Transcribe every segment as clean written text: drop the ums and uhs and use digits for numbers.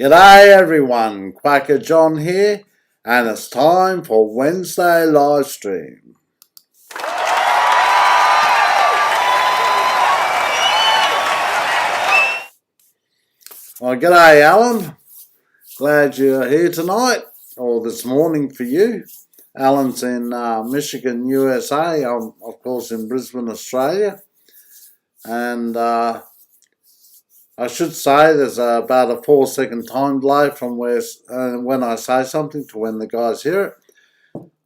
G'day everyone, Kwaka John here, and it's time for Wednesday live stream. Well, g'day Alan, glad you're here tonight, or this morning for you. Alan's in Michigan, USA, I'm of course in Brisbane, Australia, and I should say there's about a 4-second time delay from when I say something to when the guys hear it.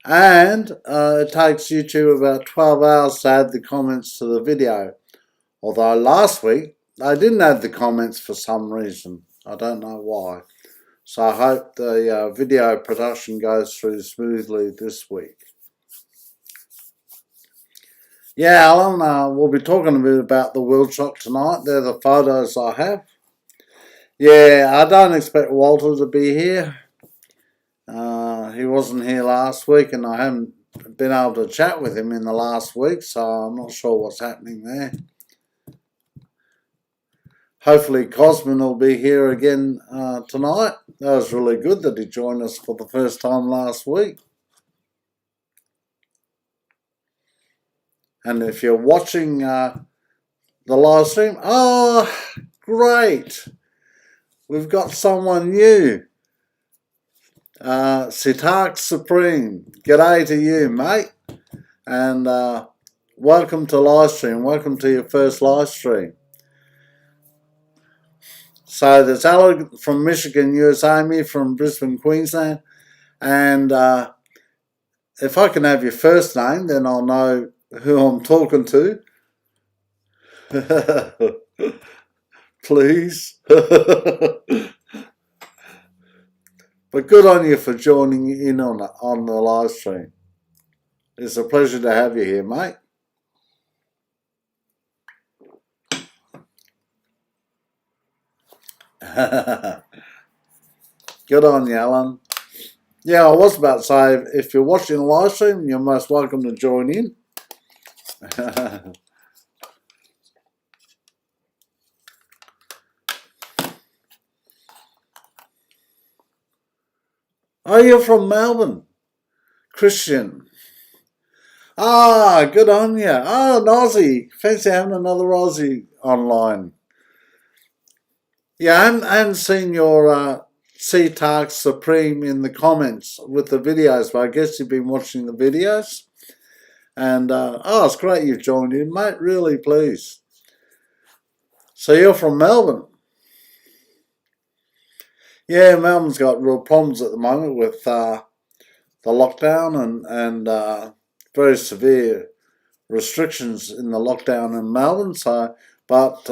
And it takes YouTube about 12 hours to add the comments to the video. Although last week, they didn't add the comments for some reason. I don't know why. So I hope the video production goes through smoothly this week. Yeah, Alan, we'll be talking a bit about the wheel chock tonight. They're the photos I have. Yeah, I don't expect Walter to be here. He wasn't here last week, and I haven't been able to chat with him in the last week, so I'm not sure what's happening there. Hopefully Cosmin will be here again tonight. That was really good that he joined us for the first time last week. And if you're watching the live stream, oh, great! We've got someone new. Sitark Supreme, g'day to you, mate. And welcome to live stream. Welcome to your first live stream. So there's Alan from Michigan, USA, me from Brisbane, Queensland. And if I can have your first name, then I'll know who I'm talking to. Please. But good on you for joining in on the live stream. It's a pleasure to have you here, mate. Good on you, Alan. Yeah, I was about to say, if you're watching the live stream, you're most welcome to join in. Oh, you're from Melbourne, Christian. Ah, good on you. Oh, an Aussie. Fancy having another Aussie online. Yeah, I hadn't seen your Sitark Supreme in the comments with the videos, but I guess you've been watching the videos. And, oh, it's great you've joined in, mate. Really pleased. So you're from Melbourne. Yeah, Melbourne's got real problems at the moment with the lockdown and very severe restrictions in the lockdown in Melbourne. So, but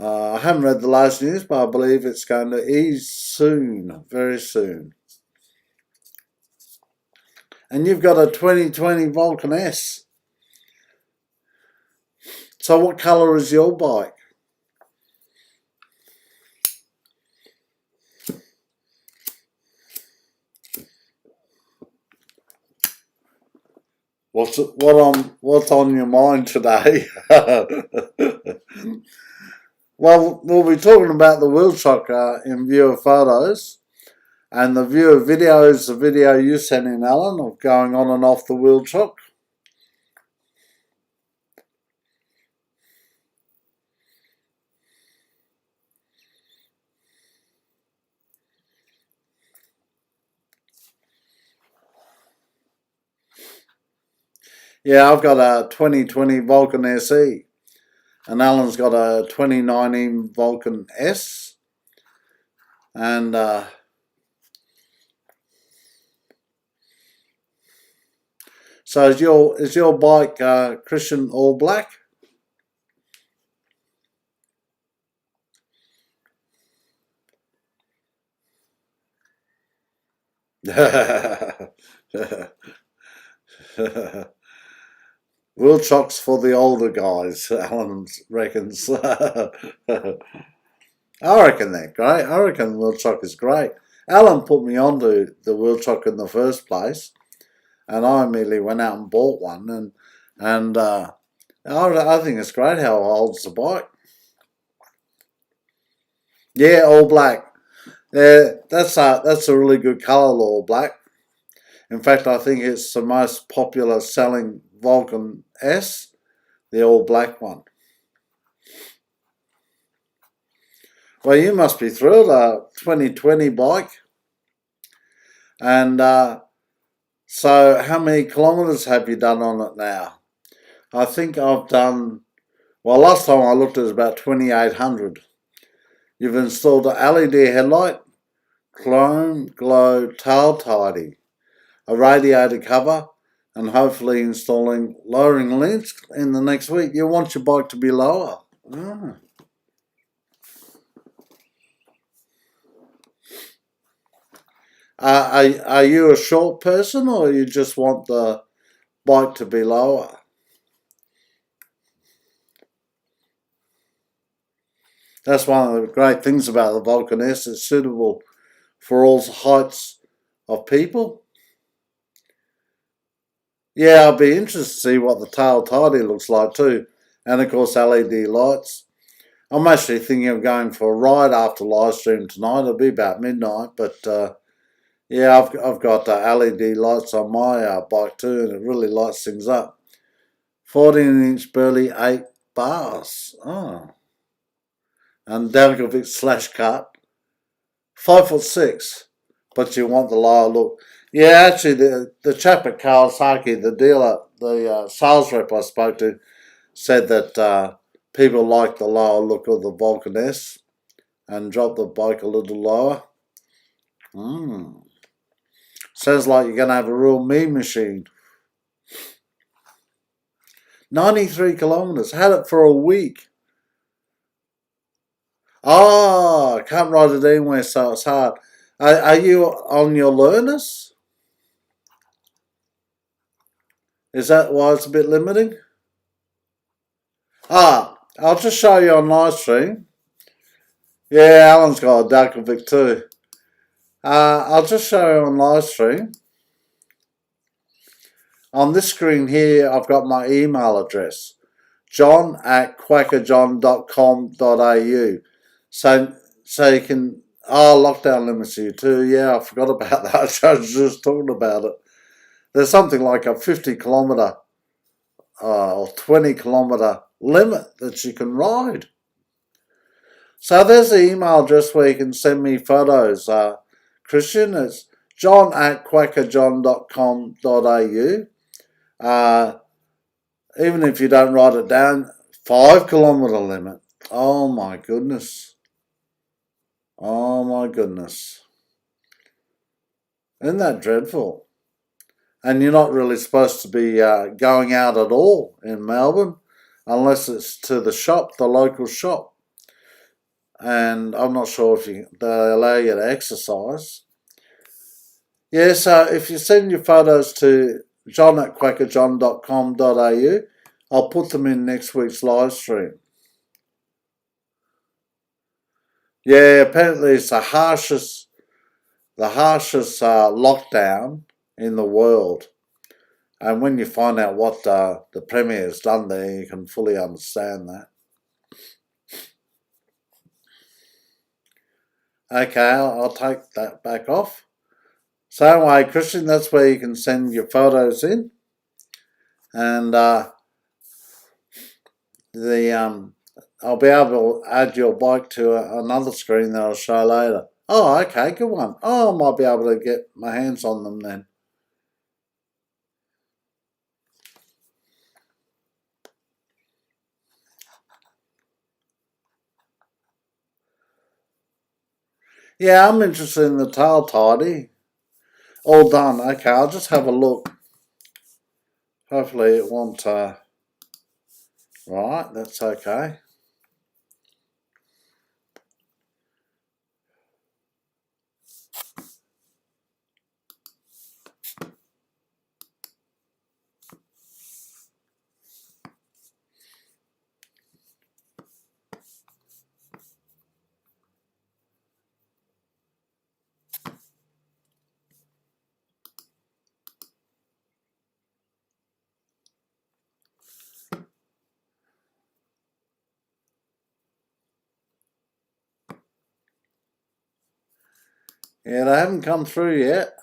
I haven't read the latest news, but I believe it's going to ease soon, very soon. And you've got a 2020 Vulcan S. So what colour is your bike? What's on your mind today? Well, we'll be talking about the wheel chock in viewer photos, and the viewer video is the video you sent in, Alan, of going on and off the wheel chock. Yeah, I've got a 2020 Vulcan SE, and Alan's got a 2019 Vulcan S, and so is your bike Christian all black? Wheel chocks for the older guys, Alan reckons. I reckon they're great. I reckon wheel chock is great. Alan put me onto the wheel chock in the first place, and I immediately went out and bought one, and I think it's great how it holds the bike. Yeah, all black. Yeah, that's a really good colour, all black. In fact, I think it's the most popular selling Vulcan S, the all black one. Well, you must be thrilled, a 2020 bike. And so how many kilometres have you done on it now? I think I've done, well, last time I looked it was about 2,800. You've installed an LED headlight, chrome glow tail tidy, a radiator cover, and hopefully installing lowering links in the next week. You want your bike to be lower. Ah. Are you a short person, or you just want the bike to be lower? That's one of the great things about the Vulcan S. It's suitable for all heights of people. Yeah, I'll be interested to see what the tail tidy looks like too. And of course, LED lights. I'm actually thinking of going for a ride after live stream tonight. It'll be about midnight, but yeah, I've got LED lights on my bike too, and it really lights things up. 14-inch burley 8 bars. Oh, and Dankovic slash cut. 5'6", but you want the lower look. Yeah, actually, the chap at Kawasaki, the dealer, the sales rep I spoke to, said that people like the lower look of the Vulcan S and drop the bike a little lower. Sounds like you're going to have a real mean machine. 93 kilometres. Had it for a week. Oh, I can't ride it anywhere, so it's hard. Are you on your learners? Is that why it's a bit limiting? I'll just show you on live stream. Yeah, Alan's got a Darkovic too. I'll just show you on live stream. On this screen here, I've got my email address, john@kwakajohn.com.au. So you can, lockdown limits you too. Yeah, I forgot about that. I was just talking about it. There's something like a 50 kilometre or 20 kilometre limit that you can ride. So there's the email address where you can send me photos. Christian, it's john@kwakajohn.com.au. Even if you don't write it down, 5 kilometre limit. Oh my goodness. Oh my goodness. Isn't that dreadful? And you're not really supposed to be going out at all in Melbourne unless it's to the shop, the local shop. And I'm not sure if they allow you to exercise. Yeah, so if you send your photos to john@kwakajohn.com.au, I'll put them in next week's live stream. Yeah, apparently it's the harshest lockdown in the world. And when you find out what the Premier has done there, you can fully understand that. Okay, I'll take that back off. So anyway, Christian, that's where you can send your photos in. And I'll be able to add your bike to another screen that I'll show later. Oh, okay, good one. Oh, I might be able to get my hands on them then. Yeah, I'm interested in the tail tidy. All done. Okay, I'll just have a look. Hopefully it won't... right, that's okay. Yeah, they haven't come through yet.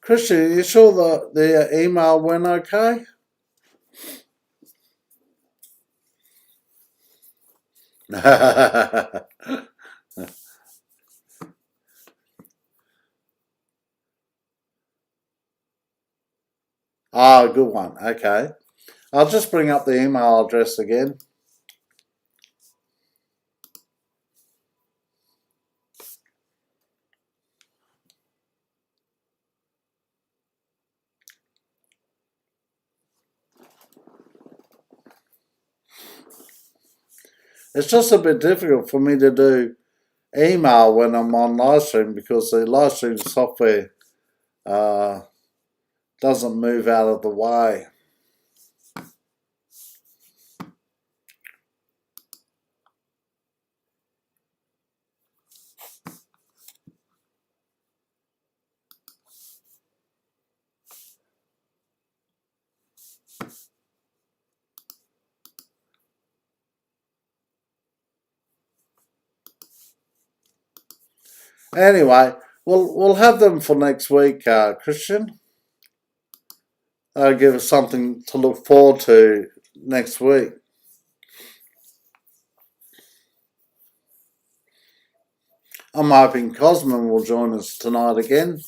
Christian, you sure the email went okay? Ah, good one. Okay. I'll just bring up the email address again. It's just a bit difficult for me to do email when I'm on live stream because the live stream software uh, doesn't move out of the way. Anyway, we'll have them for next week, Christian. That'll give us something to look forward to next week. I'm hoping Cosman will join us tonight again.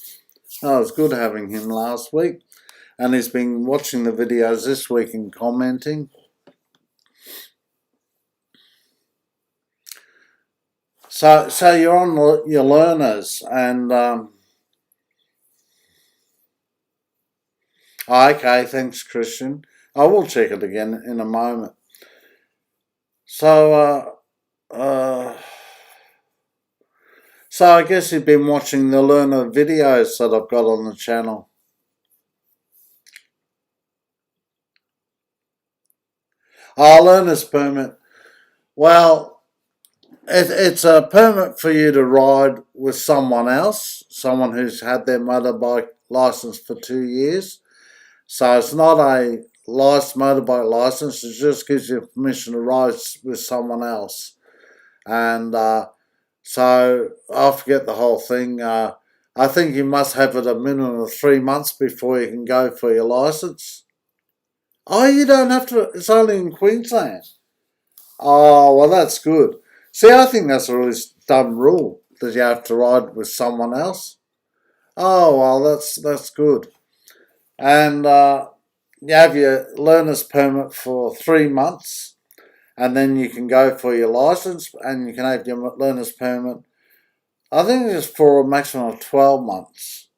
Oh, it was good having him last week. And he's been watching the videos this week and commenting. So you're on your learners and... okay, thanks, Christian. I will check it again in a moment. So I guess you've been watching the learner videos that I've got on the channel. Learner's permit. Well, it's a permit for you to ride with someone else, someone who's had their motorbike license for 2 years. So it's not a motorbike license, it just gives you permission to ride with someone else. And so I forget the whole thing. I think you must have it a minimum of 3 months before you can go for your license. Oh, you don't have to, it's only in Queensland. Oh, well, that's good. See, I think that's a really dumb rule that you have to ride with someone else. Oh, well, that's good. And you have your learner's permit for 3 months, and then you can go for your license, and you can have your learner's permit. I think it's for a maximum of 12 months.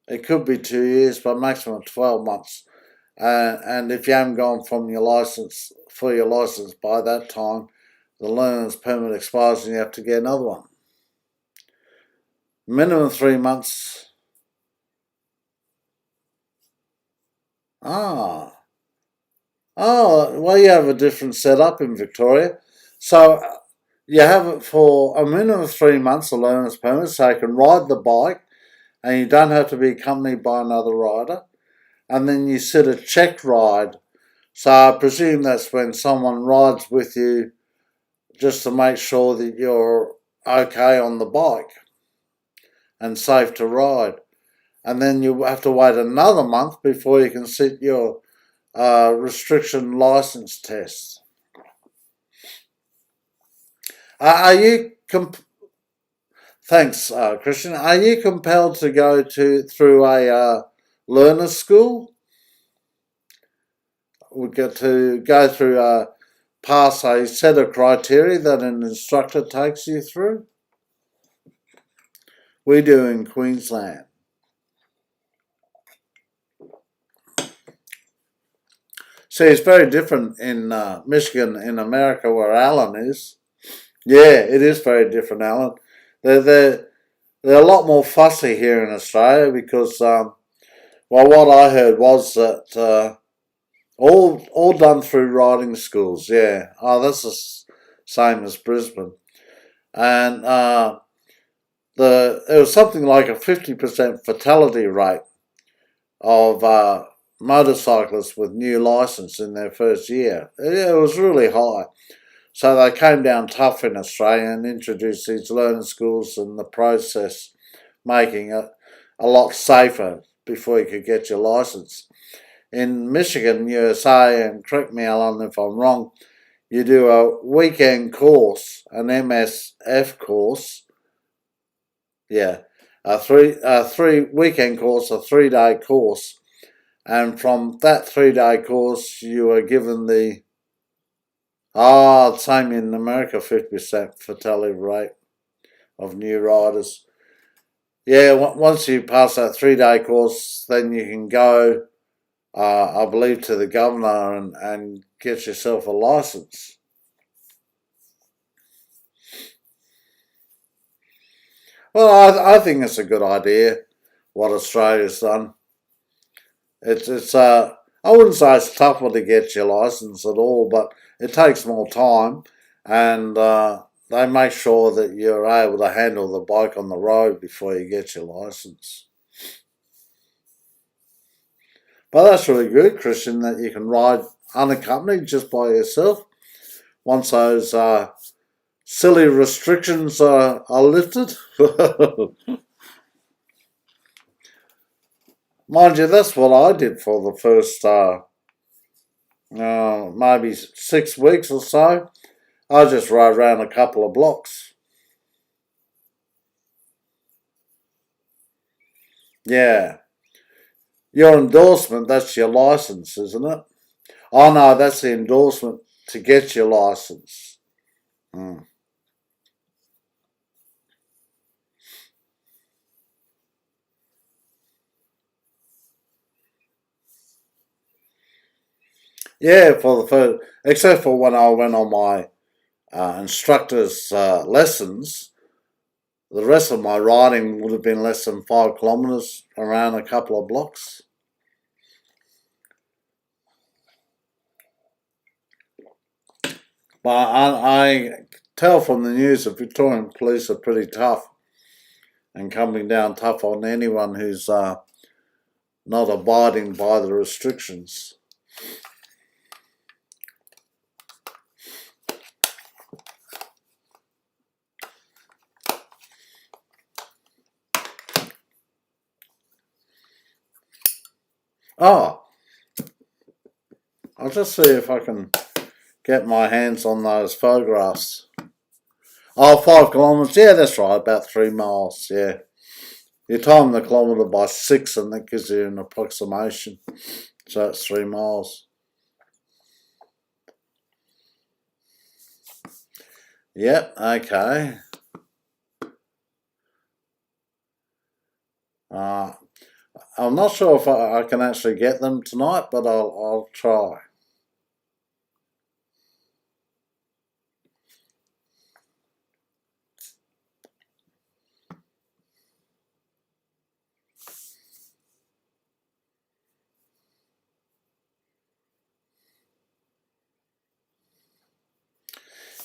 It could be 2 years, but maximum of 12 months. And if you haven't gone from your license for your license by that time, the learner's permit expires and you have to get another one. Minimum 3 months. Oh, well, you have a different setup in Victoria. So you have it for a minimum of 3 months, the learner's permit, so you can ride the bike and you don't have to be accompanied by another rider. And then you set a check ride. So I presume that's when someone rides with you just to make sure that you're okay on the bike and safe to ride. And then you have to wait another month before you can sit your restriction license test. Are you Thanks, Christian. Are you compelled to go through a learner school? We get to go through pass a set of criteria that an instructor takes you through. We do in Queensland. See, it's very different in Michigan, in America, where Alan is. Yeah, it is very different, Alan. They're a lot more fussy here in Australia because, well, what I heard was that all done through riding schools. Yeah. Oh, that's the same as Brisbane, and there was something like a 50% fatality rate of motorcyclists with new license in their first year. It was really high. So they came down tough in Australia and introduced these learning schools and the process, making it a lot safer before you could get your license. In Michigan, USA, and correct me, Alan, if I'm wrong, you do a weekend course, an MSF course. Yeah, a three weekend course, a 3 day course, and from that 3 day course, you are given the same in America, 50% fatality rate of new riders. Yeah, once you pass that 3 day course, then you can go, I believe, to the governor and get yourself a license. Well, I think it's a good idea what Australia's done. It's I wouldn't say it's tougher to get your license at all, but it takes more time, and they make sure that you're able to handle the bike on the road before you get your license. But that's really good, Christian, that you can ride unaccompanied just by yourself once those silly restrictions are lifted. Mind you, that's what I did for the first maybe 6 weeks or so. I just rode around a couple of blocks. Yeah. Your endorsement, that's your license, isn't it? Oh no, that's the endorsement to get your license. Mm. Yeah, for the first, except for when I went on my instructor's lessons, the rest of my riding would have been less than 5 kilometres around a couple of blocks. But I tell from the news that Victorian police are pretty tough and coming down tough on anyone who's not abiding by the restrictions. Oh, I'll just see if I can get my hands on those photographs. Oh, 5 kilometres, yeah, that's right, about 3 miles, yeah. You time the kilometre by 6 and that gives you an approximation. So it's 3 miles. Yep, okay. I'm not sure if I can actually get them tonight, but I'll try.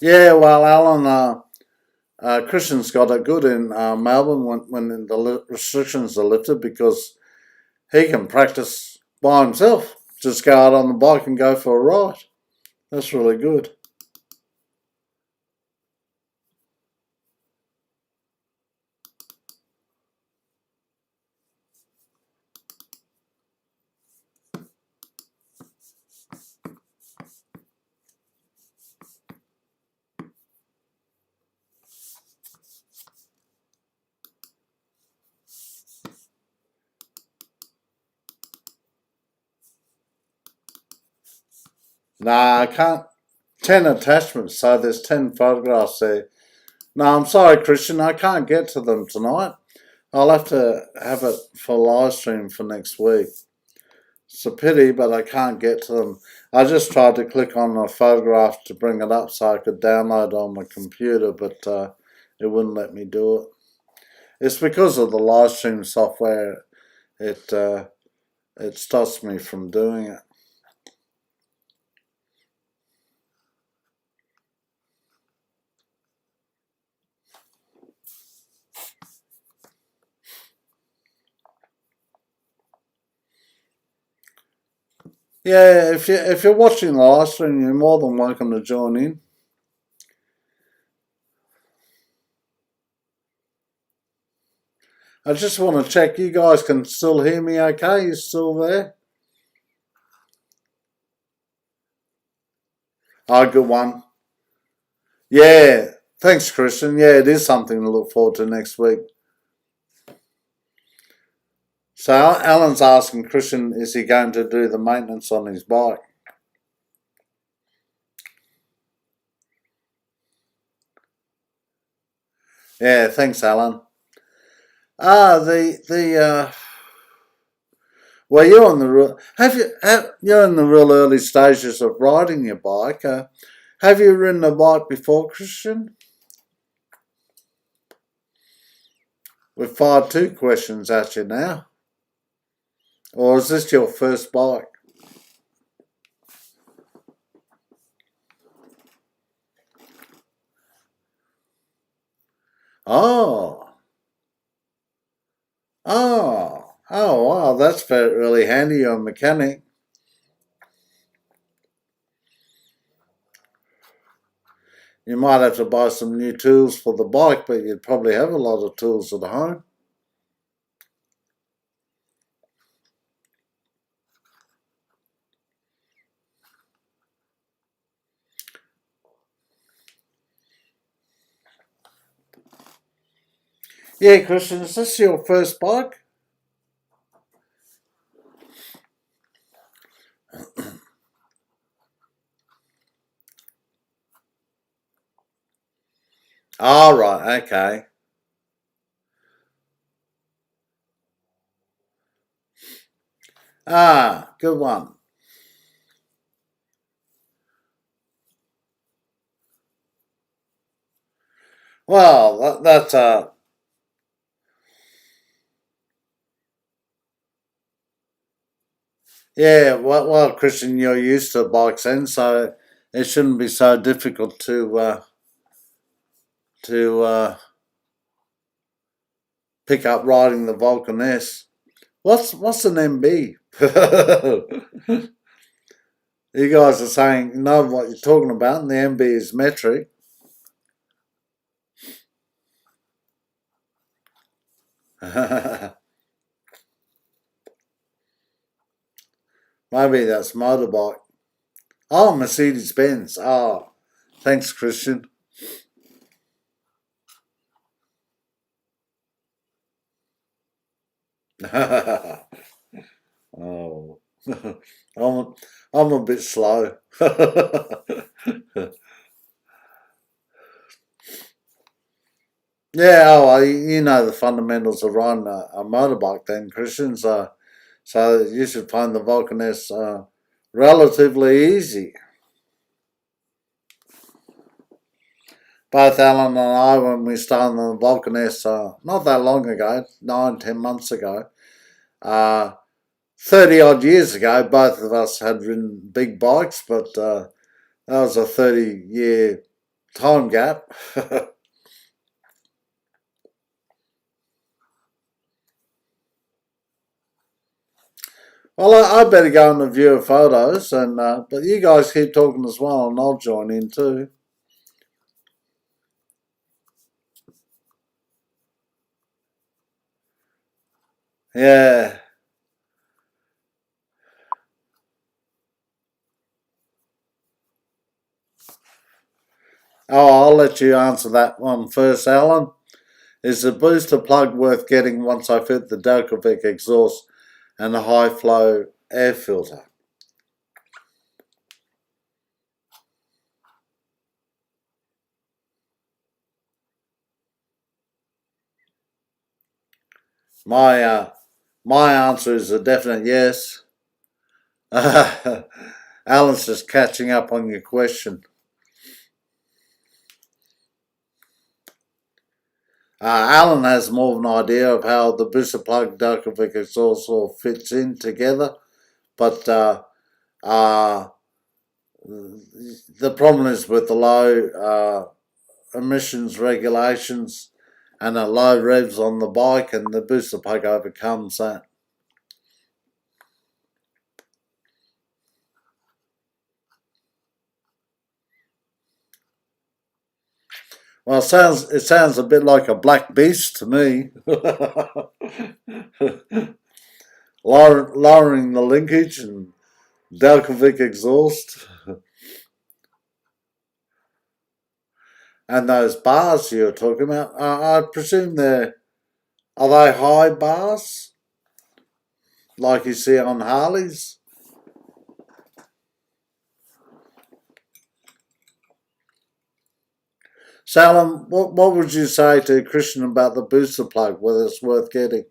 Yeah, well, Alan, Christian's got it good in Melbourne when the restrictions are lifted because he can practice by himself. Just go out on the bike and go for a ride. That's really good. Nah, I can't. 10 attachments, so there's 10 photographs there. No, I'm sorry, Christian, I can't get to them tonight. I'll have to have it for live stream for next week. It's a pity, but I can't get to them. I just tried to click on a photograph to bring it up so I could download on my computer, but it wouldn't let me do it. It's because of the live stream software. It stops me from doing it. Yeah, if you're watching the live stream, you're more than welcome to join in. I just want to check you guys can still hear me okay? You still there? Oh, good one. Yeah, thanks, Christian. Yeah, it is something to look forward to next week. So Alan's asking Christian, is he going to do the maintenance on his bike? Yeah, thanks, Alan. Well, you're in the real early stages of riding your bike. Have you ridden a bike before, Christian? We've fired two questions at you now. Or is this your first bike? Oh, wow, that's really handy. You're a mechanic. You might have to buy some new tools for the bike, but you'd probably have a lot of tools at home. Yeah, Christian, is this your first bike? Oh, right, okay. Ah, good one. Well, yeah, well, Christian, you're used to bikes then, so it shouldn't be so difficult to pick up riding the Vulcan S. What's an MB? You guys are saying you know what you're talking about, and the MB is metric. Maybe that's motorbike. Oh, Mercedes Benz. Oh, thanks, Christian. Oh, I'm I'm a bit slow. Yeah, you know the fundamentals of riding a motorbike, then, Christian. So you should find the Vulcan S relatively easy. Both Alan and I, when we started the Vulcan S, not that long ago, 9, 10 months ago, uh, 30 odd years ago, both of us had ridden big bikes, but that was a 30-year time gap. Well, I better go and view photos, and but you guys keep talking as well, and I'll join in too. Yeah. Oh, I'll let you answer that one first, Alan. Is the booster plug worth getting once I fit the Delcovic exhaust and the high flow air filter? My my answer is a definite yes. Alan's just catching up on your question. Alan has more of an idea of how the booster plug Djokovic exhaust all fits in together, but the problem is with the low emissions regulations and the low revs on the bike, and the booster plug overcomes that. Well, it sounds a bit like a black beast to me. Lowering the linkage and Djokovic exhaust. And those bars you're talking about, I presume are they high bars like you see on Harleys? Salem, what would you say to Christian about the booster plug, whether it's worth getting?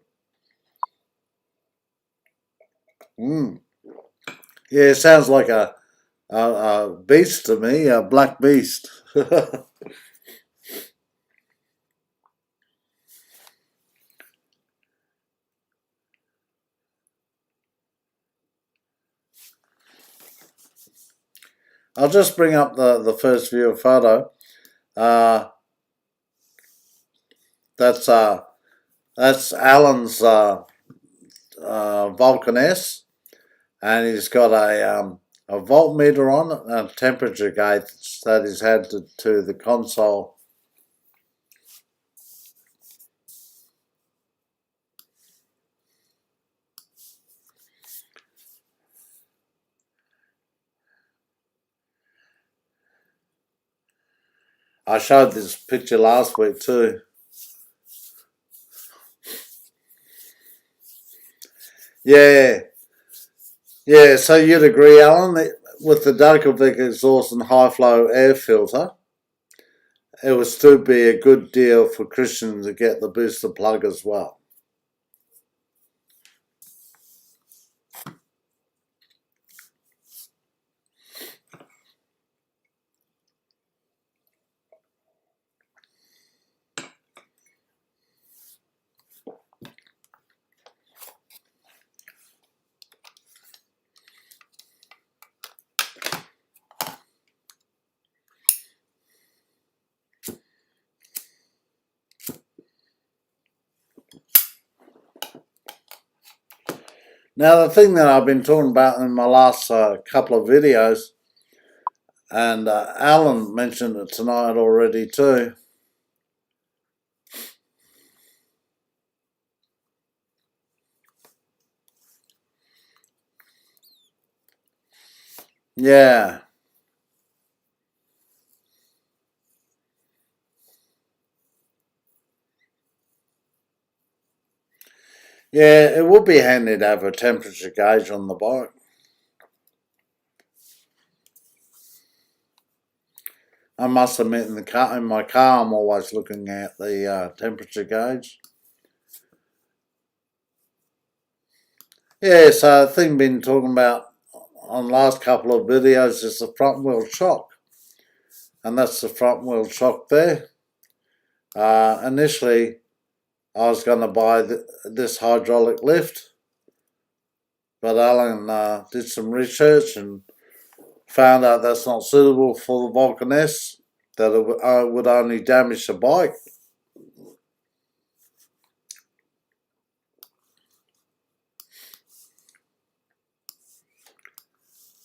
Mm. Yeah, it sounds like a beast to me, a black beast. I'll just bring up the first view photo. Uh, that's Alan's Vulcan S, and he's got a voltmeter on it and a temperature gauge that he's had to the console. I showed this picture last week too. Yeah, yeah. So you'd agree, Alan, that with the Djokovic exhaust and high flow air filter, it would still be a good deal for Christian to get the booster plug as well. Now, the thing that I've been talking about in my last couple of videos, and Alan mentioned it tonight already too. Yeah. Yeah, it would be handy to have a temperature gauge on the bike. I must admit, in my car, I'm always looking at the temperature gauge. Yeah, so the thing been talking about on the last couple of videos is the front wheel shock, and that's the front wheel shock there. Initially, I was going to buy this hydraulic lift, but Alan did some research and found out that's not suitable for the Vulcan S, that it would only damage the bike.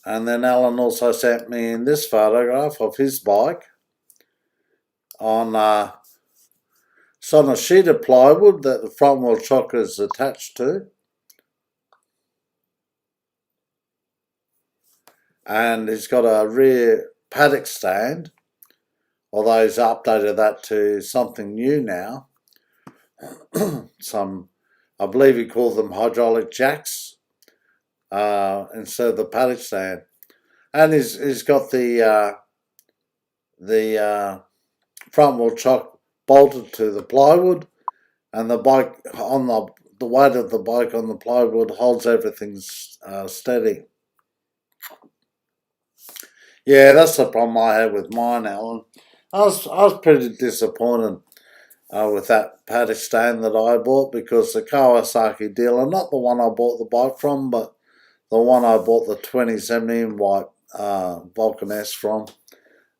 And then Alan also sent me in this photograph of his bike on it's on a sheet of plywood that the front wheel shock is attached to. And he's got a rear paddock stand, although he's updated that to something new now. I believe he called them hydraulic jacks instead of the paddock stand. And he's got the front wheel shock bolted to the plywood, and the bike on the weight of the bike on the plywood holds everything steady. Yeah, that's the problem I had with mine, Alan. I was pretty disappointed with that paddock stand that I bought because the Kawasaki dealer, not the one I bought the bike from, but the one I bought the 2017 white Vulcan S from,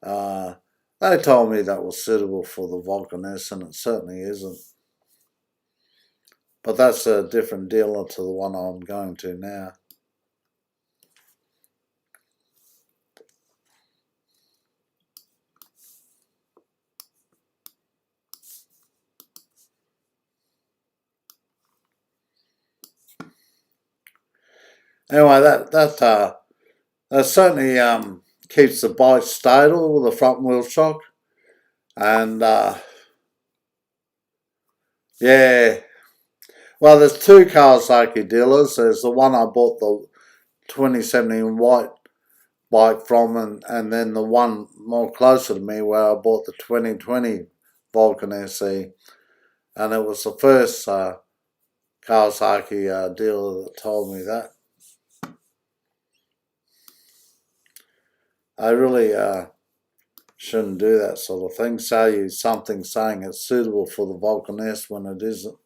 uh, they told me that was suitable for the Vulcan S, and it certainly isn't. But that's a different dealer to the one I'm going to now. Anyway, that certainly keeps the bike stable with the front wheel shock, and yeah. Well, there's two Kawasaki dealers. There's the one I bought the 2017 white bike from, and then the one more closer to me where I bought the 2020 Vulcan SE, and it was the first Kawasaki dealer that told me that. I really shouldn't do that sort of thing. Say you something saying it's suitable for the Vulcan S when it isn't.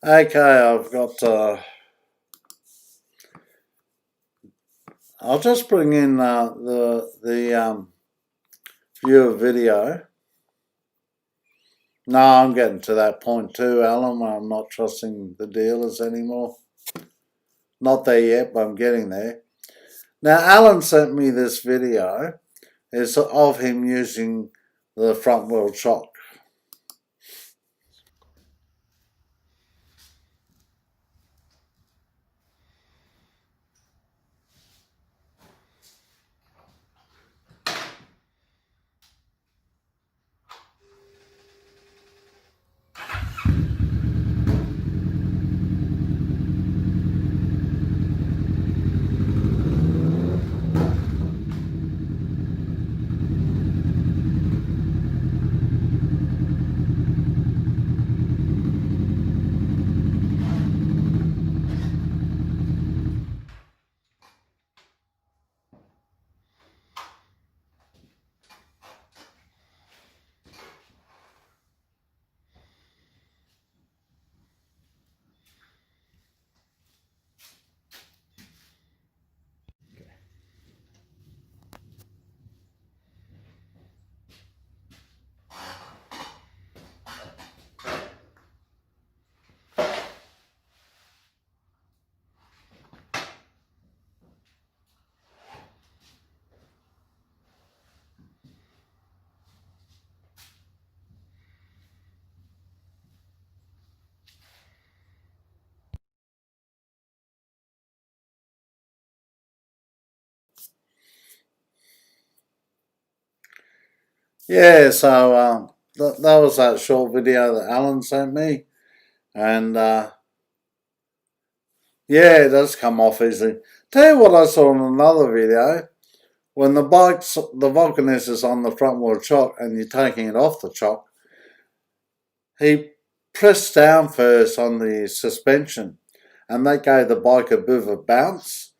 Okay, I've got. I'll just bring in the viewer video. No, I'm getting to that point too, Alan, where I'm not trusting the dealers anymore. Not there yet, but I'm getting there. Now, Alan sent me this video. It's of him using the front wheel shock. Yeah, so that was that short video that Alan sent me. And yeah, it does come off easily. Tell you what I saw in another video. When the Vulcan S is on the front wheel chock and you're taking it off the chock, he pressed down first on the suspension, and that gave the bike a bit of a bounce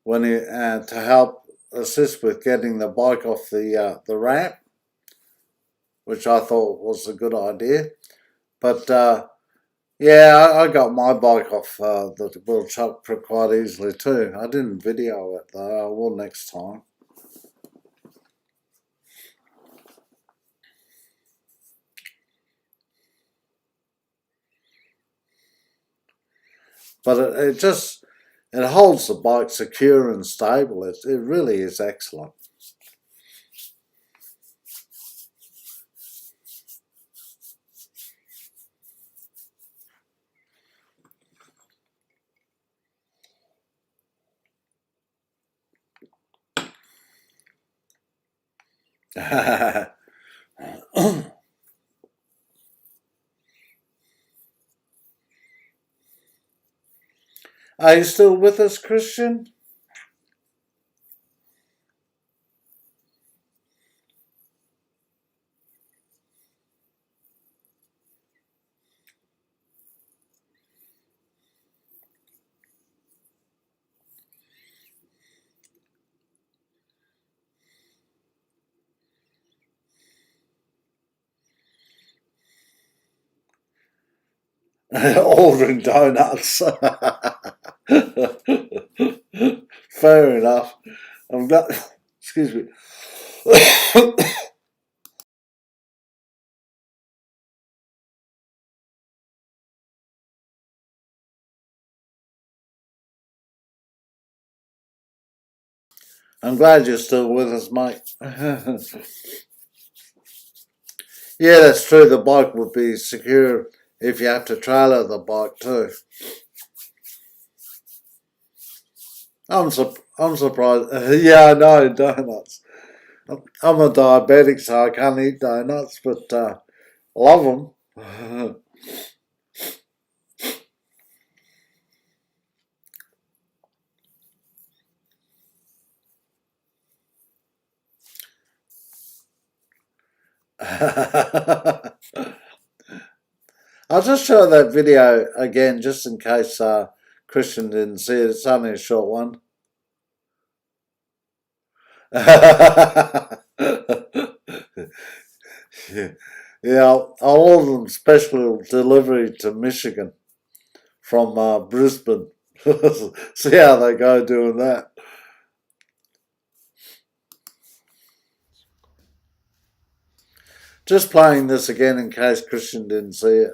when he to help assist with getting the bike off the ramp, which I thought was a good idea. But yeah, I got my bike off the wheel chock quite easily too. I didn't video it though. I will next time. But it holds the bike secure and stable. It really is excellent. Are you still with us, Christian? ordering donuts. Fair enough. I'm glad. Excuse me. I'm glad you're still with us, mate. Yeah, that's true. The bike would be secure if you have to trailer the bike too. I'm surprised. Yeah, I know donuts. I'm a diabetic, so I can't eat donuts, but love them. I'll just show that video again, just in case Christian didn't see it. It's only a short one. Yeah, I'll order them special delivery to Michigan from Brisbane. See how they go doing that. Just playing this again in case Christian didn't see it.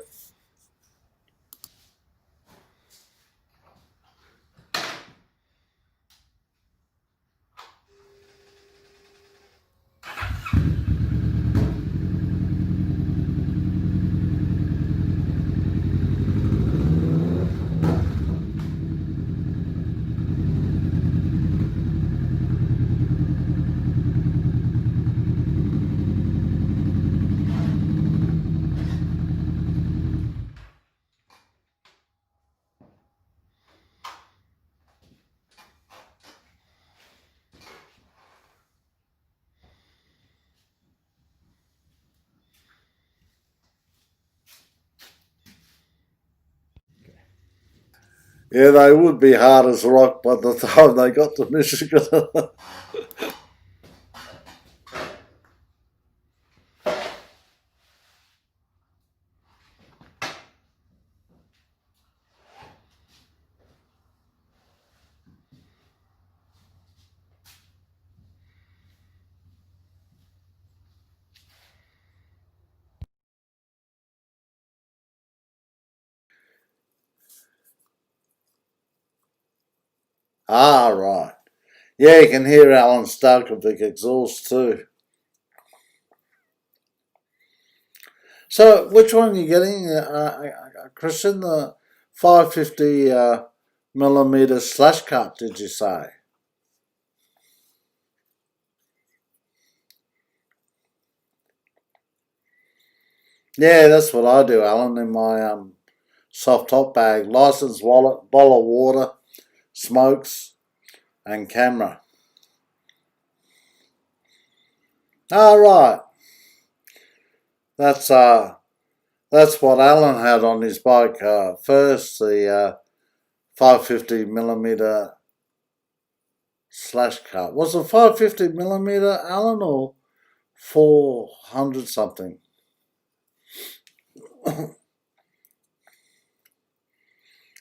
Yeah, they would be hard as rock by the time they got to Michigan. Ah, right. Yeah, you can hear Alan Starkovic exhaust too. So, which one are you getting, Christian? The 550 millimeter slash cut, did you say? Yeah, that's what I do, Alan, in my soft top bag. License, wallet, bottle of water, smokes, and camera. Ah, right. That's what Alan had on his bike first, the 550 millimeter slash cut. Was it 550 millimeter, Alan, or 400 something?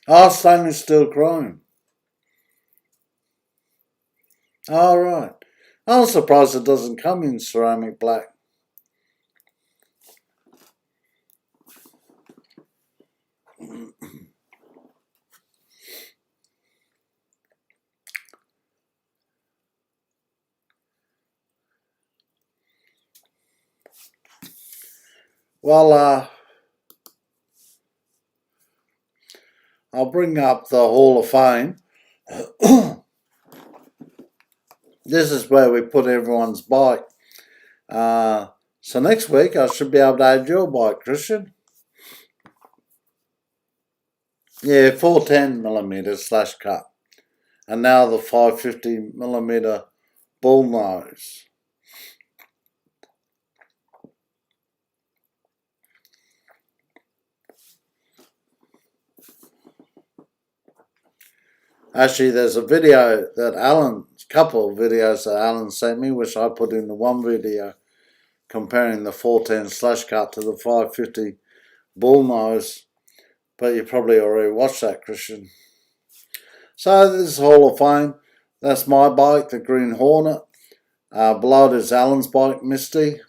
Oh, stainless steel chrome. All right. I'm surprised it doesn't come in ceramic black. Well, I'll bring up the Hall of Fame. This is where we put everyone's bike. So next week I should be able to add your bike, Christian. Yeah, 410 millimeter slash cut. And now the 550 millimeter bull nose. Actually, there's a video that couple of videos that Alan sent me, which I put in the one video comparing the 410 slash cut to the 550 bull nose. But you probably already watched that, Christian. So this is Hall of Fame. That's my bike, the Green Hornet. Below it is Alan's bike, Misty.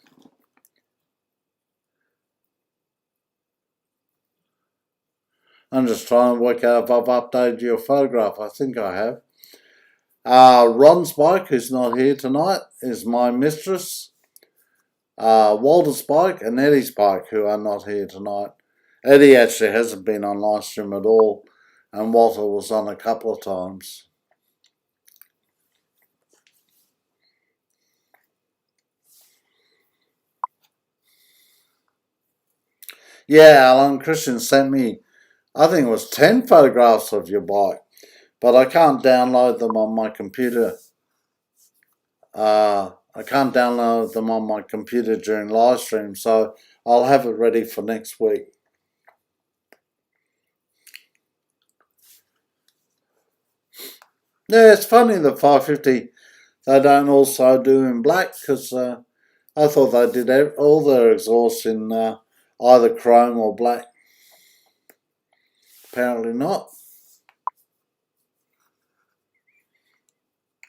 I'm just trying to work out if I've updated your photograph. I think I have. Ron's bike, who's not here tonight, is my mistress. Walter's bike and Eddie's bike, who are not here tonight. Eddie actually hasn't been on live stream at all, and Walter was on a couple of times. Yeah, Alan, Christian sent me, I think it was 10 photographs of your bike, but I can't download them on my computer. I can't download them on my computer during live stream, so I'll have it ready for next week. Yeah, it's funny the 550 they don't also do in black, because I thought they did all their exhausts in either chrome or black. Apparently not.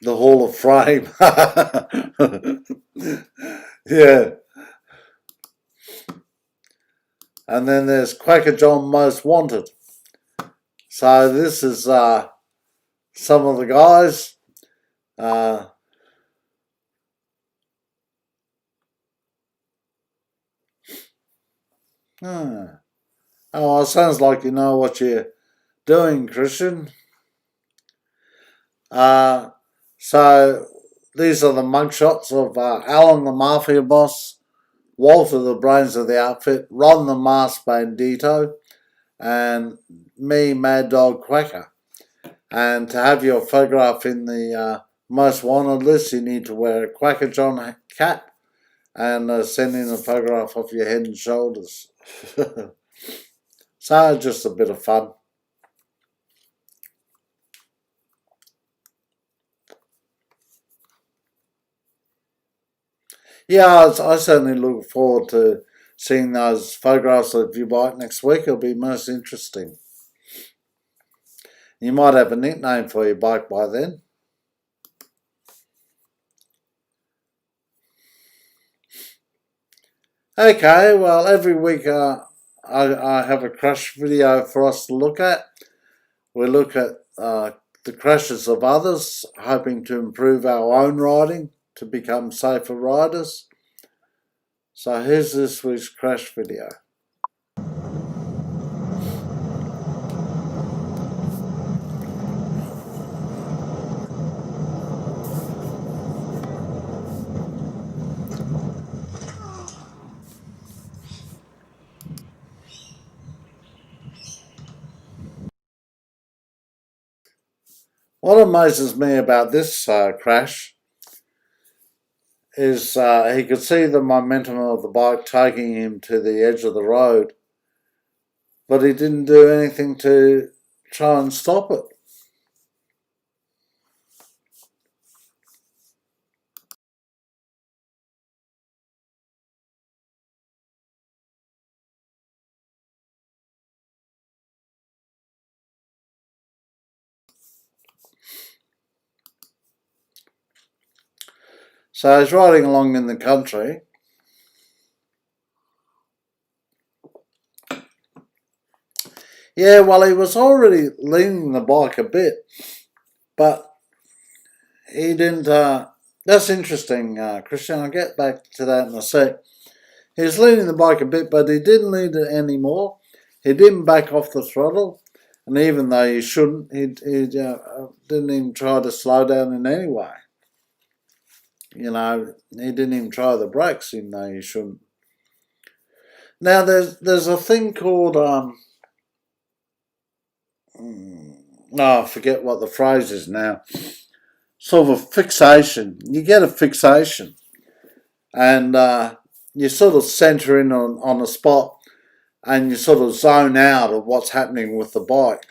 The Hall of Fame. Yeah. And then there's Kwaka John Most Wanted. So this is some of the guys. Oh, it sounds like you know what you're doing, Christian. So these are the mugshots of Alan the Mafia Boss, Walter the Brains of the Outfit, Ron the Masked Bandito, and me, Mad Dog Kwaka. And to have your photograph in the most wanted list, you need to wear a Kwaka John cap and send in a photograph of your head and shoulders. So just a bit of fun. Yeah, I certainly look forward to seeing those photographs of your bike next week. It'll be most interesting. You might have a nickname for your bike by then. Okay, well, every week I have a crash video for us to look at. We look at the crashes of others, hoping to improve our own riding to become safer riders. So here's this week's crash video. What amazes me about this crash is he could see the momentum of the bike taking him to the edge of the road, but he didn't do anything to try and stop it. So he's riding along in the country. Yeah, well, he was already leaning the bike a bit, but he didn't. That's interesting, Christian. I'll get back to that in a sec. He was leaning the bike a bit, but he didn't lean it anymore. He didn't back off the throttle, and even though he shouldn't, he didn't even try to slow down in any way. You know, he didn't even try the brakes, even though he shouldn't. Now, there's a thing called I forget what the phrase is now. Sort of a fixation. You get a fixation, and you sort of centre in on a spot, and you sort of zone out of what's happening with the bike.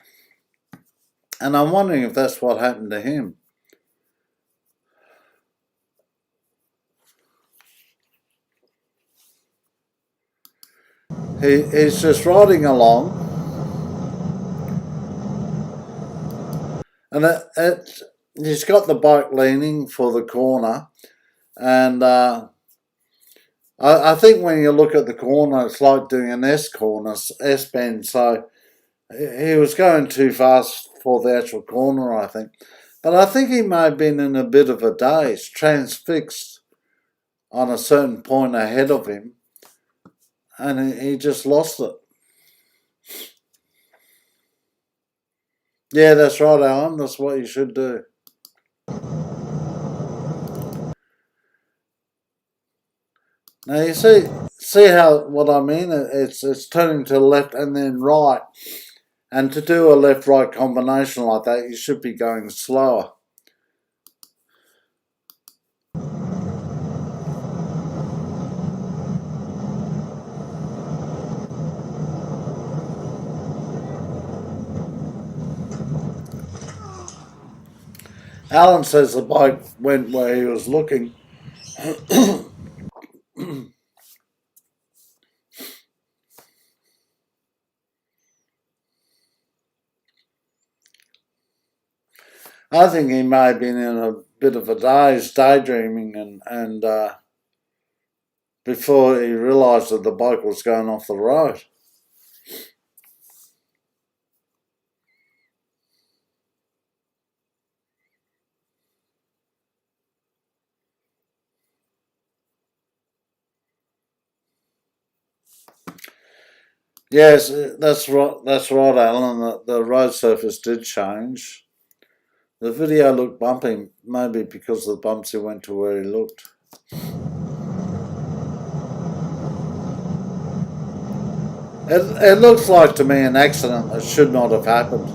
And I'm wondering if that's what happened to him. He's just riding along, And he's got the bike leaning for the corner, and I think when you look at the corner, it's like doing an S corner, S bend. So he was going too fast for the actual corner, I think. But I think he may have been in a bit of a daze, transfixed on a certain point ahead of him, and he just lost it. Yeah, that's right, Alan. That's what you should do. Now you see how what I mean. It's turning to the left and then right, and to do a left-right combination like that, you should be going slower. Alan says the bike went where he was looking. I think he may have been in a bit of a daze, daydreaming, and before he realised that the bike was going off the road. Yes, that's right. That's right, Alan. The road surface did change. The video looked bumpy, maybe because the bumps he went to where he looked. It looks like to me an accident that should not have happened.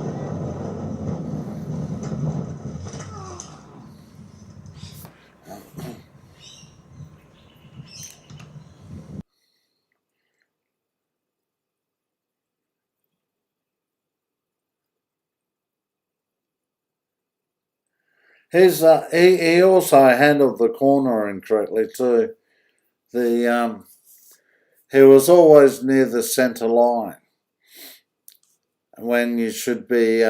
He also handled the corner incorrectly too. The he was always near the centre line when you should be.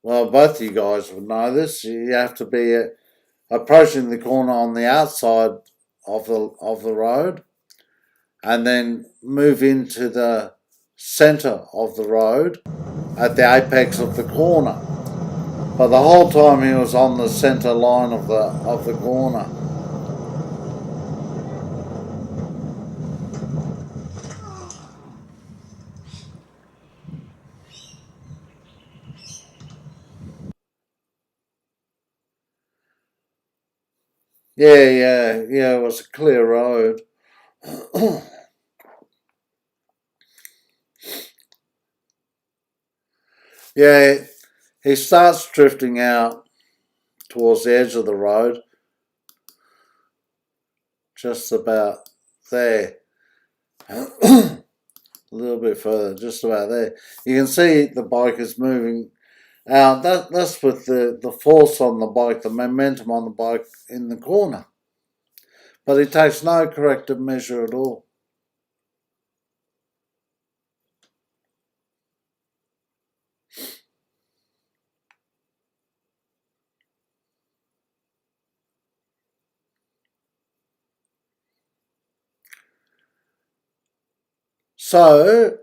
Well, both you guys would know this. You have to be approaching the corner on the outside of the road, and then move into the centre of the road at the apex of the corner. But the whole time he was on the centre line of the corner. Yeah. It was a clear road. Yeah, he starts drifting out towards the edge of the road, just about there. A little bit further, just about there. You can see the bike is moving out. That's with the force on the bike, the momentum on the bike in the corner. But he takes no corrective measure at all. So,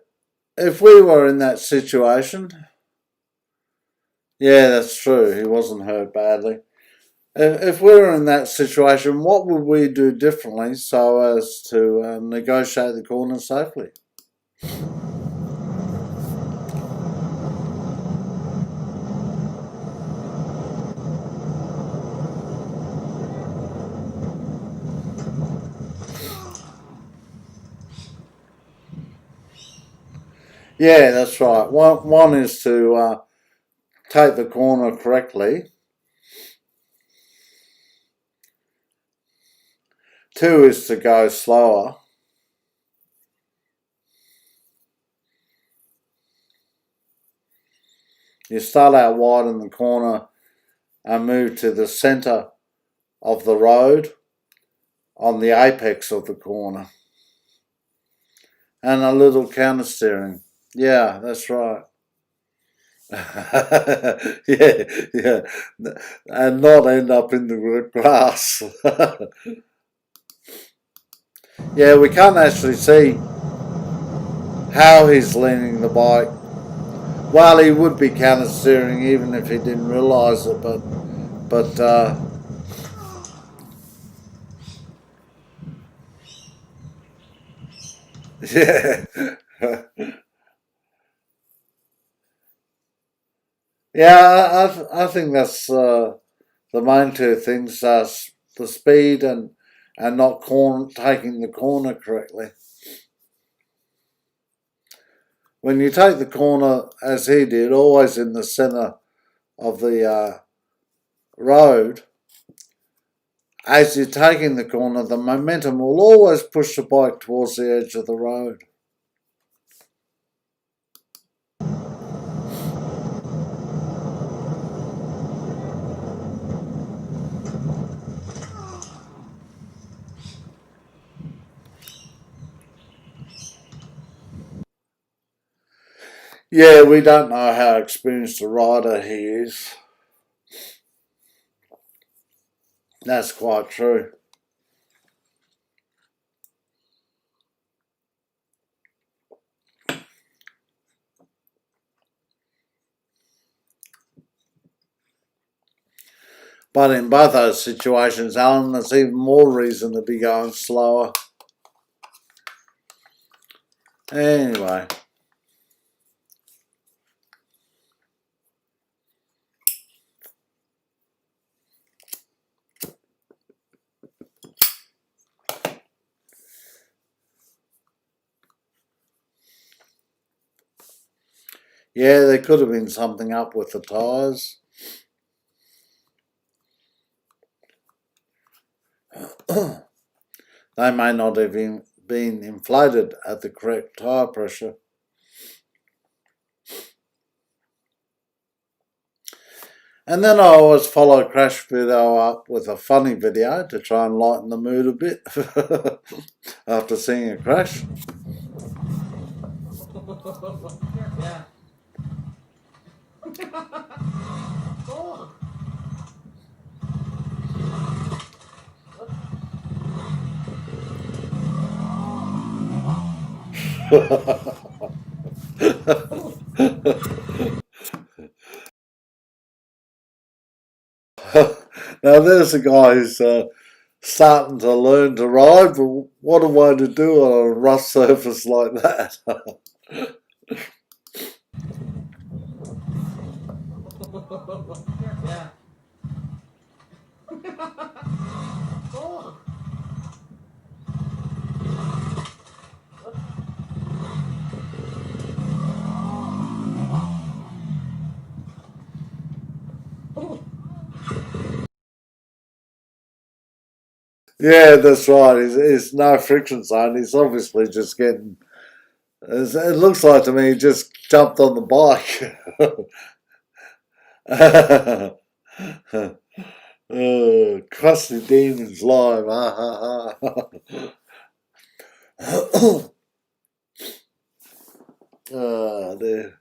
if we were in that situation, yeah, that's true. He wasn't hurt badly. If we were in that situation, what would we do differently so as to negotiate the corner safely? Yeah, that's right. One is to take the corner correctly. Two is to go slower. You start out wide in the corner and move to the centre of the road on the apex of the corner. And a little counter steering. Yeah, that's right. Yeah, yeah, and not end up in the grass. Yeah, we can't actually see how he's leaning the bike. Well, he would be counter steering even if he didn't realise it, but yeah, yeah. I think that's the main two things: the speed and not taking the corner correctly. When you take the corner as he did, always in the centre of the road, as you're taking the corner, the momentum will always push the bike towards the edge of the road. Yeah, we don't know how experienced a rider he is. That's quite true. But in both those situations, Alan, there's even more reason to be going slower. Anyway. Yeah, there could have been something up with the tyres. They may not have been inflated at the correct tyre pressure. And then I always follow Crash Video up with a funny video to try and lighten the mood a bit after seeing a crash. Yeah. Now there's a guy who's starting to learn to ride, but what a way to do it on a rough surface like that. Yeah. Yeah, that's right. It's no friction zone. He's obviously just getting. It looks like to me he just jumped on the bike. Oh, crusty demons live. Ha ha ha. Dear.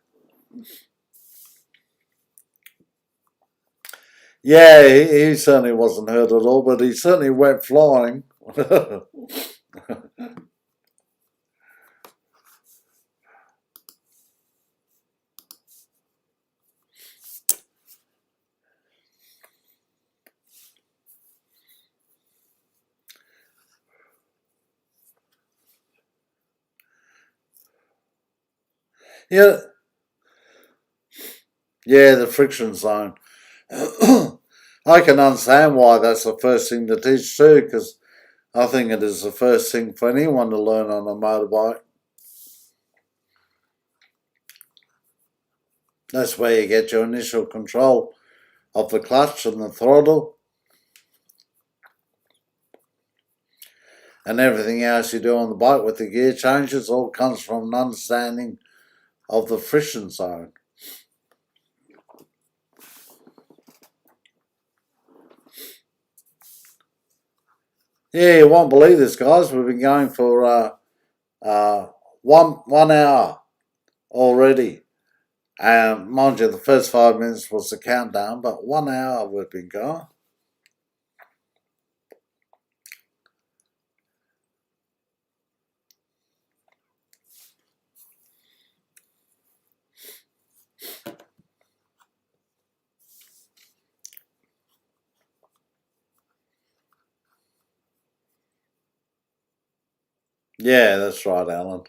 Yeah, he certainly wasn't hurt at all, but he certainly went flying. Yeah, yeah, the friction zone. I can understand why that's the first thing to teach too, because I think it is the first thing for anyone to learn on a motorbike. That's where you get your initial control of the clutch and the throttle, and everything else you do on the bike with the gear changes all comes from an understanding of the friction zone. Yeah, you won't believe this, guys. We've been going for 1 hour already. Mind you, the first 5 minutes was the countdown, but 1 hour we've been going. Yeah, that's right, Alan.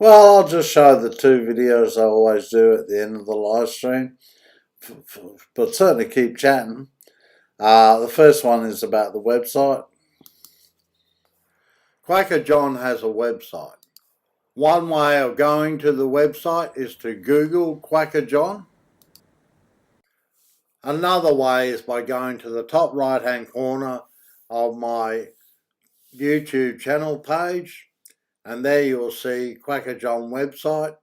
Well, I'll just show the 2 videos I always do at the end of the live stream, but certainly keep chatting. The first one is about the website. Kwaka John has a website. One way of going to the website is to Google Kwaka John. Another way is by going to the top right hand corner of my YouTube channel page, and there you'll see Kwaka John website.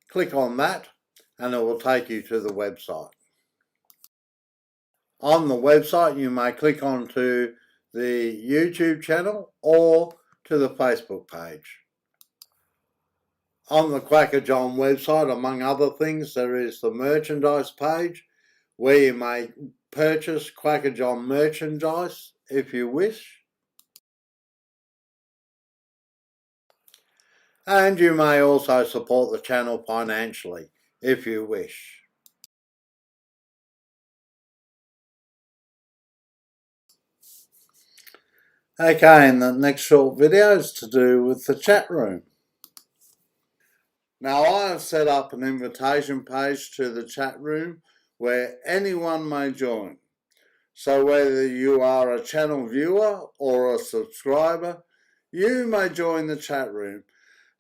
Click on that and it will take you to the website. On the website you may click onto the YouTube channel or to the Facebook page. On the Kwaka John website, among other things, there is the merchandise page where you may purchase Kwaka John merchandise if you wish. And you may also support the channel financially if you wish. Okay, and the next short video is to do with the chat room. Now I have set up an invitation page to the chat room where anyone may join. So whether you are a channel viewer or a subscriber, you may join the chat room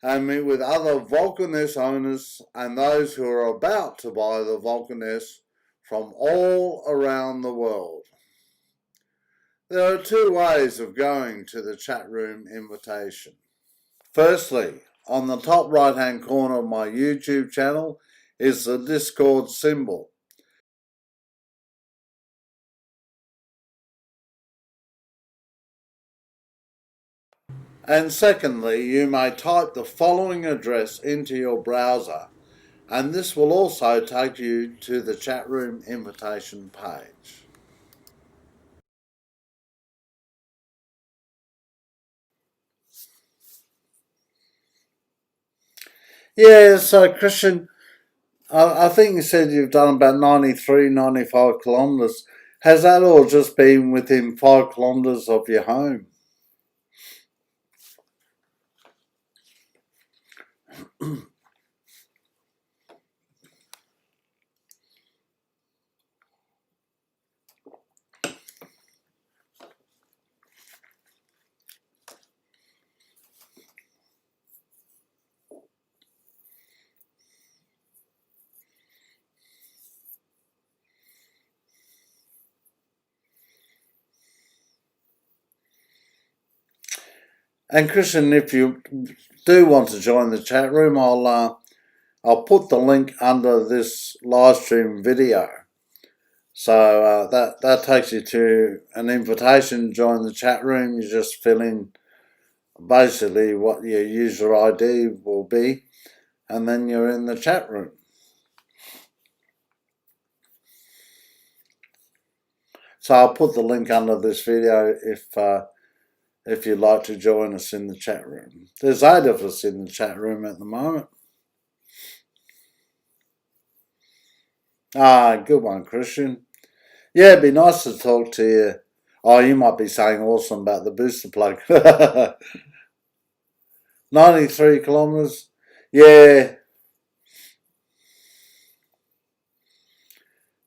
and meet with other Vulcan S owners and those who are about to buy the Vulcan S from all around the world. There are 2 ways of going to the chat room invitation. Firstly, on the top right hand corner of my YouTube channel is the Discord symbol. And secondly, you may type the following address into your browser, and this will also take you to the chat room invitation page. Yeah, so Christian, I think you said you've done about 93, 95 kilometres. Has that all just been within 5 kilometres of your home? And Christian, if you do want to join the chat room, I'll put the link under this live stream video. So that takes you to an invitation to join the chat room. You just fill in basically what your user ID will be, and then you're in the chat room. So I'll put the link under this video if you'd like to join us in the chat room. There's 8 of us in the chat room at the moment. Good one, Christian. Yeah, it'd be nice to talk to you. Oh, you might be saying awesome about the booster plug. 93 kilometres. Yeah.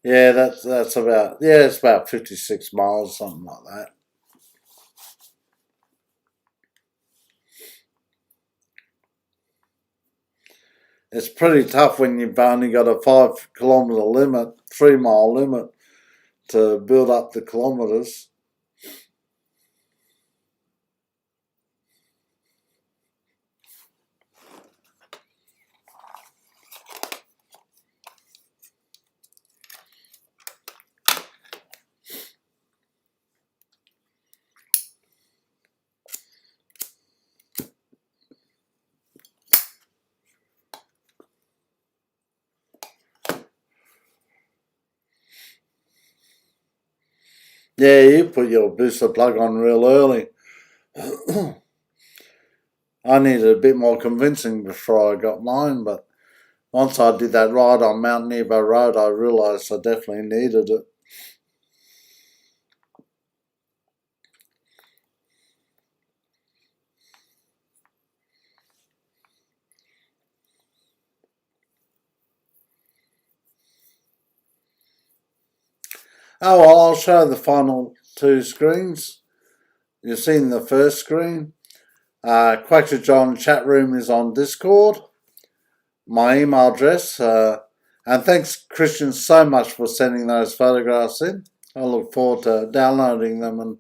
Yeah, that's about, yeah, it's about 56 miles, something like that. it's pretty tough when you've only got a 5 kilometre limit, 3 mile limit to build up the kilometres. Yeah, you put your booster plug on real early. I needed a bit more convincing before I got mine, but once I did that ride on Mount Nebo Road, I realised I definitely needed it. Oh, well, I'll show the final 2 screens. You've seen the first screen. Kwaka John chat room is on Discord. My email address. And thanks, Christian, so much for sending those photographs in. I look forward to downloading them and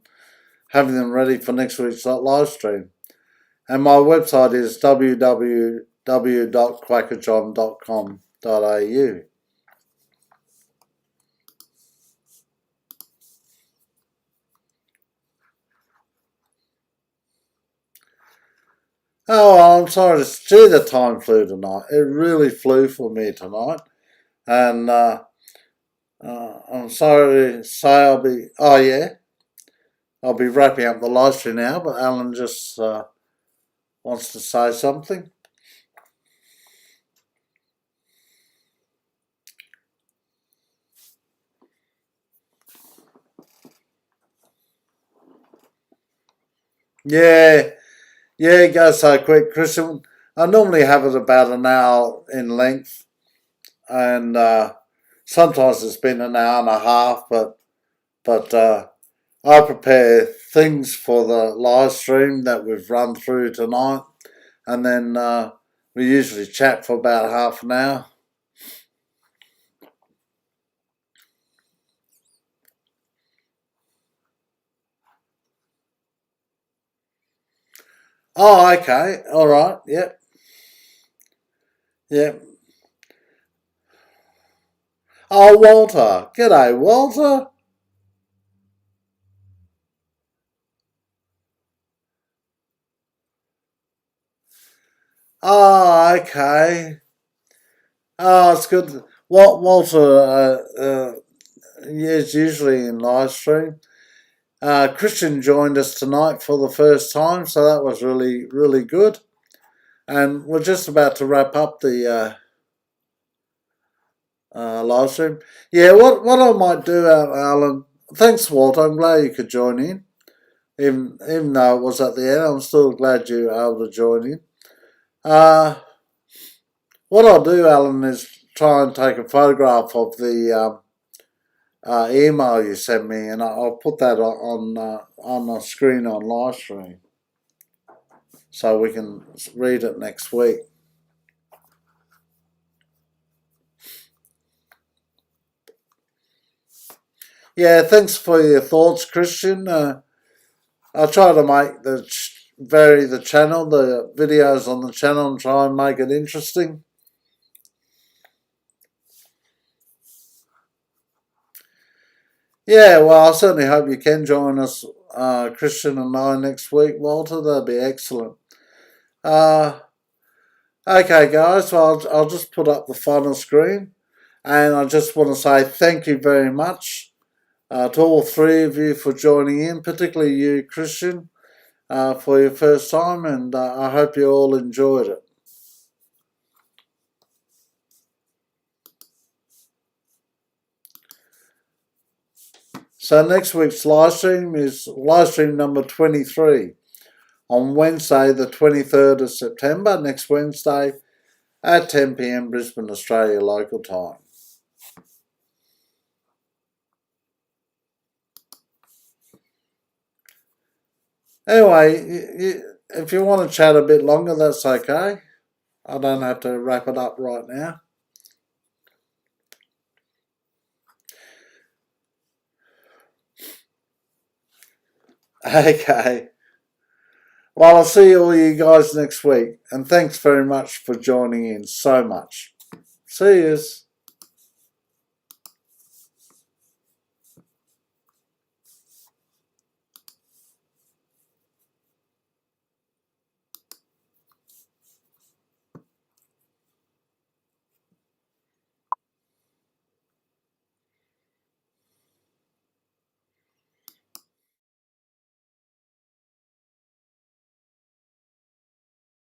having them ready for next week's live stream. And my website is www.quackerjohn.com.au. Oh, I'm sorry to see the time flew tonight. It really flew for me tonight. And I'm sorry to say I'll be wrapping up the live stream now, but Alan just wants to say something. Yeah, it goes so quick, Christian. I normally have it about an hour in length, and sometimes it's been an hour and a half, but I prepare things for the live stream that we've run through tonight, and then we usually chat for about half an hour. Oh, okay, all right, yep. Oh, Walter, g'day, Walter. Oh, okay. Oh, it's good. Walter is usually in live stream. Christian joined us tonight for the first time, so that was really, really good. And we're just about to wrap up the live stream. Yeah, what I might do, Alan. Thanks, Walter. I'm glad you could join in, even though it was at the end. I'm still glad you were able to join in. What I'll do, Alan, is try and take a photograph of the email you sent me, and I'll put that on the screen on live stream, so we can read it next week. Yeah, thanks for your thoughts, Christian. I'll try to make vary the channel, the videos on the channel, and try and make it interesting. Yeah, well, I certainly hope you can join us, Christian and I, next week, Walter. That'd be excellent. Okay, guys, so I'll just put up the final screen, and I just want to say thank you very much to all 3 of you for joining in, particularly you, Christian, for your first time, and I hope you all enjoyed it. So next week's live stream is live stream number 23 on Wednesday, the 23rd of September, next Wednesday at 10 p.m. Brisbane, Australia local time. Anyway, if you want to chat a bit longer, that's okay. I don't have to wrap it up right now. Okay. Well, I'll see all you guys next week. And thanks very much for joining in so much. See yous.